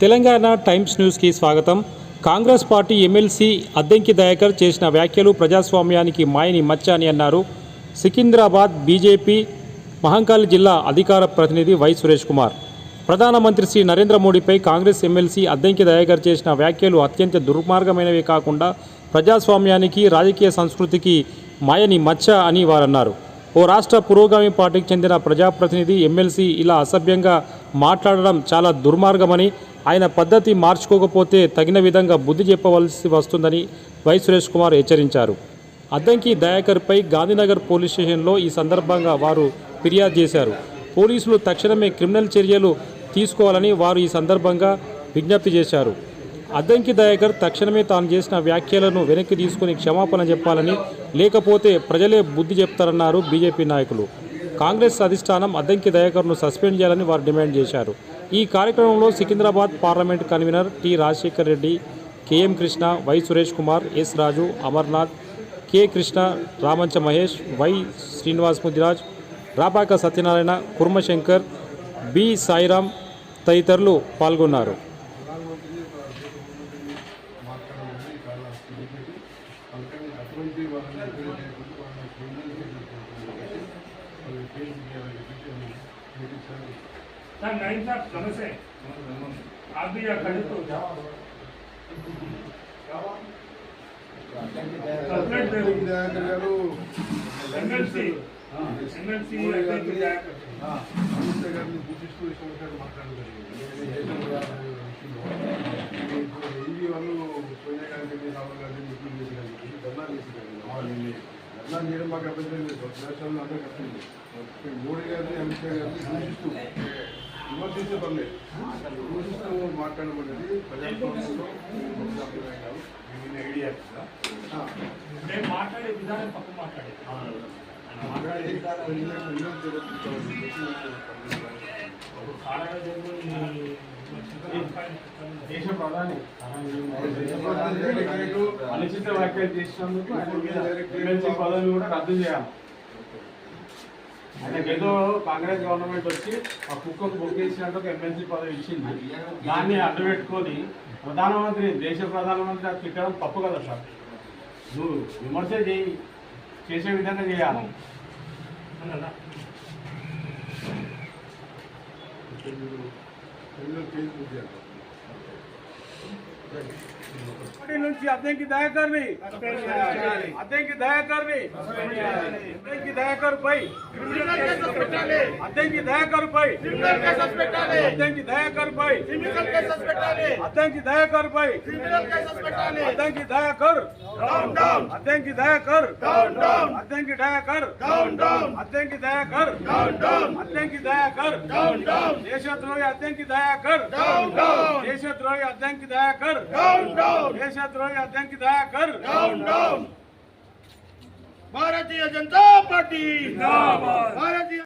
Telangana times న్యూస్కి స్వాగతం. Congress party MLC Addanki Dayakar చేసిన వ్యాఖ్యలు ప్రజాస్వామ్యానికి మాయని మచ్చ అని అన్నారు. సికింద్రాబాద్ బీజేపీ మహంకాళి జిల్లా అధికార ప్రతినిధి వై సురేష్ కుమార్. ప్రధానమంత్రి శ్రీ నరేంద్ర మోడీపై కాంగ్రెస్ ఎమ్మెల్సీ అద్దంకి దయాకర్ చేసిన వ్యాఖ్యలు అత్యంత దుర్మార్గమైనవే కాకుండా ప్రజాస్వామ్యానికి, రాజకీయ సంస్కృతికి మాయని మచ్చ అని వారన్నారు. ఓ రాష్ట్ర పురోగామి పార్టీకి చెందిన ప్రజాప్రతినిధి ఎమ్మెల్సీ ఇలా అసభ్యంగా మాట్లాడడం చాలా దుర్మార్గమని, ఆయన పద్ధతి మార్చుకోకపోతే తగిన విధంగా బుద్ధి చెప్పవలసి వస్తుందని వై సురేష్ కుమార్ హెచ్చరించారు. అద్దంకి దయాకర్పై గాంధీనగర్ పోలీస్ స్టేషన్లో ఈ సందర్భంగా వారు ఫిర్యాదు చేశారు. పోలీసులు తక్షణమే క్రిమినల్ చర్యలు తీసుకోవాలని వారు ఈ సందర్భంగా విజ్ఞప్తి చేశారు. అద్దంకి దయాకర్ తక్షణమే తాను చేసిన వ్యాఖ్యలను వెనక్కి తీసుకుని క్షమాపణ చెప్పాలని, లేకపోతే ప్రజలే బుద్ధి చెప్తారన్నారు బీజేపీ నాయకులు. కాంగ్రెస్ అధిష్టానం అద్దంకి దయాకర్ను సస్పెండ్ చేయాలని వారు డిమాండ్ చేశారు. ఈ కార్యక్రమంలో Secunderabad parliament convener T Rajasekhar Reddy, KM Krishna, Y Suresh Kumar, S Raju, Amarnath, K Krishna, Ramancha Mahesh, Y Srinivas Mudiraj, Rapaka Satyanarayana, Kurmashankar, B Sairam తదితరులు పాల్గొన్నారు. नहीं साहब नमस्ते आप भी खड़े तो एमएलसी మాకు అభ్యంతరం లేదు. రాష్ట్రంలో అందరూ కట్టండి. మోడీ గారిని, అమిత్ షా గారిని దూషిస్తూ విమర్శించే పర్లేదు, దూషిస్తూ మాట్లాడబడ్డది ప్రజాస్వామ్యంలో ఐడియా మాట్లాడే విధానం పక్క మాట్లాడే దేశ ప్రధాని అనుచిత వ్యాఖ్యలు చేసినందుకు ఎమ్మెల్సీ పదవిని కూడా రద్దు చేయాలి. ఆయనకు ఏదో కాంగ్రెస్ గవర్నమెంట్ వచ్చి ఆ కుక్కకు బొక్కేసినట్టు ఒక ఎమ్మెల్సీ పదవి ఇచ్చింది. దాన్ని అడ్డుపెట్టుకొని ప్రధానమంత్రి, దేశ ప్రధానమంత్రి అది తిట్టడం తప్పు కదా సార్. నువ్వు విమర్శ చేసే విధంగా చేయాలి. నుంచి అద్దంకి దయాకర్ని అద్దంకి దయాకర్ని అద్దంకి దయాకర్ పై అద్దంకి దయాకర్ పై అద్దంకి దయాకర్ పై అద్దంకి దయాకర్ పై అద్దంకి దయాకర్ అద్దంకి దయాకర్ అద్దంకి దయాకర్ అద్దంకి దయాకర్ అద్దంకి దయాకర్ దేశద్రోహి అద్దంకి దయాకర్ దేశద్రోహి అద్దంకి దయాకర్ దేశద్రోహి అద్దంకి దయాకర్ భారతీయ జనతా పార్టీ భారతీయ